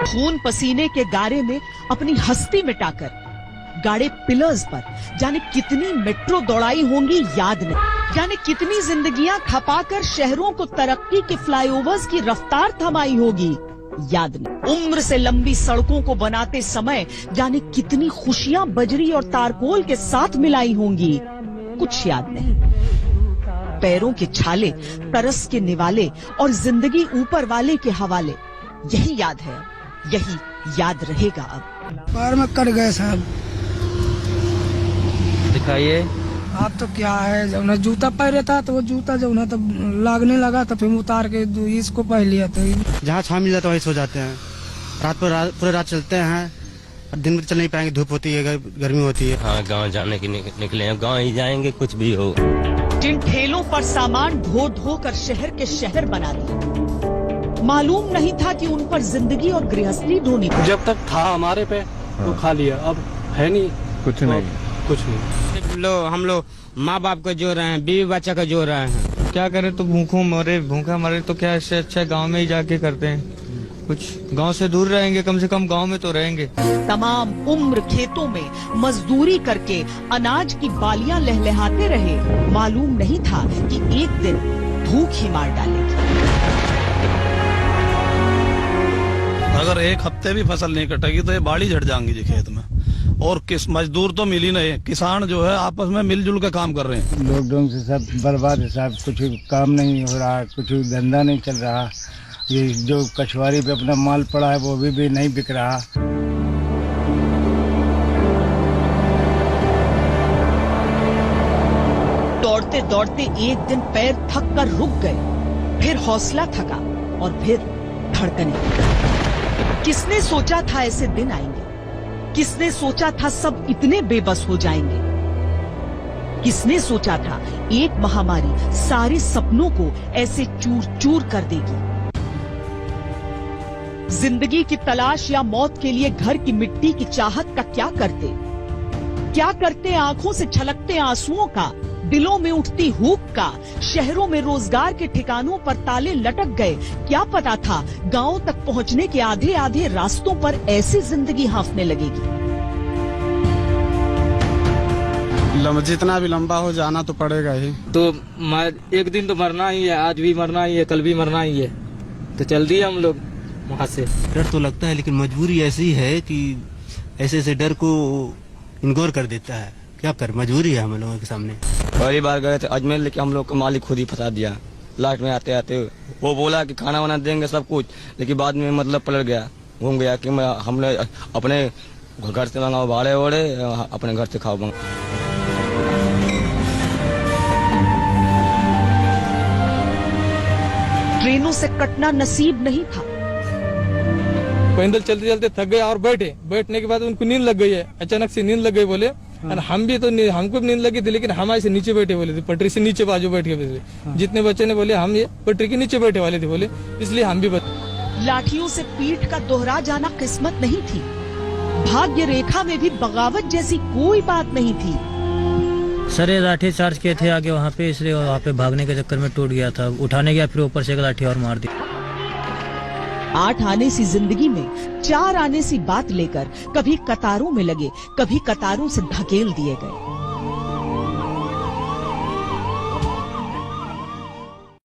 खून पसीने के गारे में अपनी हस्ती मिटाकर गाड़े पिलर्स पर जाने कितनी मेट्रो दौड़ाई होंगी याद नहीं, जाने कितनी जिंदगियां खपाकर शहरों को तरक्की के फ्लाईओवर्स की रफ्तार थमाई होगी याद नहीं। उम्र से लंबी सड़कों को बनाते समय जाने कितनी खुशियां बजरी और तारकोल के साथ मिलाई होंगी, कुछ याद नहीं। पैरों के छाले, तरस के निवाले और जिंदगी ऊपर वाले के हवाले, यही याद है, यही याद रहेगा। अब पैर में कट गए साहब। दिखाइए। आप तो क्या है, जब ना जूता पहने था तो वो जूता जब ना तब लागने लगा तो फिर उतार के इसको पहन लिया। तो जहाँ छाँव मिल जाता है वहीं सो जाते हैं। पूरे रात चलते हैं, दिन में चल नहीं पाएंगे, धूप होती है, गर्मी होती है। हाँ, गांव जाने के निकले हैं, गांव ही जाएंगे कुछ भी हो। जिन ठेलों पर सामान ढो ढो कर शहर के शहर बना दिए, मालूम नहीं था कि उन पर जिंदगी और गृहस्थी ढोनी पड़ी। जब तक था हमारे पे तो खा लिया, अब है नहीं, कुछ नहीं। हम लोग माँ बाप को जो रहे हैं, बीवी बच्चा को जो रहे हैं। क्या करें, तो भूखा मरे तो क्या, इससे अच्छा गांव में ही जाके करते हैं कुछ। गांव से दूर रहेंगे, कम से कम गांव में तो रहेंगे। तमाम उम्र खेतों में मजदूरी करके अनाज की बालियां लहलहाते रहे, मालूम नहीं था कि एक दिन भूख ही मार डालेगी। अगर एक हफ्ते भी फसल नहीं कटेगी तो ये बाड़ी झड़ जाएंगी जी खेत में, और किस मजदूर तो मिल ही नहीं। किसान जो है आपस में मिलजुल के काम कर रहे हैं। लॉकडाउन से सब बर्बाद है साहब, कुछ काम नहीं हो रहा, कुछ धंधा नहीं चल रहा। ये जो कछुआरी पे अपना माल पड़ा है वो भी नहीं बिक रहा। दौड़ते दौड़ते एक दिन पैर थक कर रुक गए, फिर हौसला थका और फिर धड़कने। किसने सोचा था ऐसे दिन आएंगे? किसने सोचा था सब इतने बेबस हो जाएंगे? किसने सोचा था एक महामारी सारे सपनों को ऐसे चूर चूर कर देगी? जिंदगी की तलाश या मौत के लिए घर की मिट्टी की चाहत का क्या करते आंखों से छलकते आंसुओं का, दिलों में उठती हुक का, शहरों में रोजगार के ठिकानों पर ताले लटक गए। क्या पता था गांव तक पहुंचने के आधे आधे रास्तों पर ऐसी जिंदगी हाँफने लगेगी। जितना भी लंबा हो जाना तो पड़ेगा ही। तो एक दिन तो मरना ही है, आज भी मरना ही है, कल भी मरना ही है, तो चल दिए हम लोग वहाँ से। डर तो लगता है, लेकिन मजबूरी ऐसी है कि ऐसे डर को इग्नोर कर देता है। क्या कर, मजबूरी है हम लोगों के सामने। पहली बार गए थे अजमेर, लेकिन हम लोग का मालिक खुद ही फंसा दिया। लास्ट में आते आते वो बोला कि खाना वाना देंगे सब कुछ, लेकिन बाद में मतलब पलट गया, घूम गया कि हमने अपने घर से मंगाओ भाड़े वोड़े, अपने घर से खाओ। ट्रेनों से कटना नसीब नहीं था। पैदल चलते चलते थक गए और बैठने के बाद उनको नींद लग गई है, अचानक से नींद लग गई बोले। और हम भी तो हमको भी नींद लगी थी, लेकिन हमारे से नीचे बैठे बोले थे, पटरी से नीचे बाजू बैठ के। जितने बच्चे ने बोले हम ये पटरी के नीचे बैठे वाले थे बोले, इसलिए हम भी लाठियों से पीठ का दोहरा जाना किस्मत नहीं थी। भाग्य रेखा में भी बगावत जैसी कोई बात नहीं थी। सर ये लाठी चार्ज किए थे आगे वहाँ पे, इसलिए वहाँ पे भागने के चक्कर में टूट गया था। उठाने गया, फिर ऊपर से एक लाठी और मार दी। 8 आने सी जिंदगी में 4 आने सी बात लेकर कभी कतारों में लगे, कभी कतारों से धकेल दिए गए।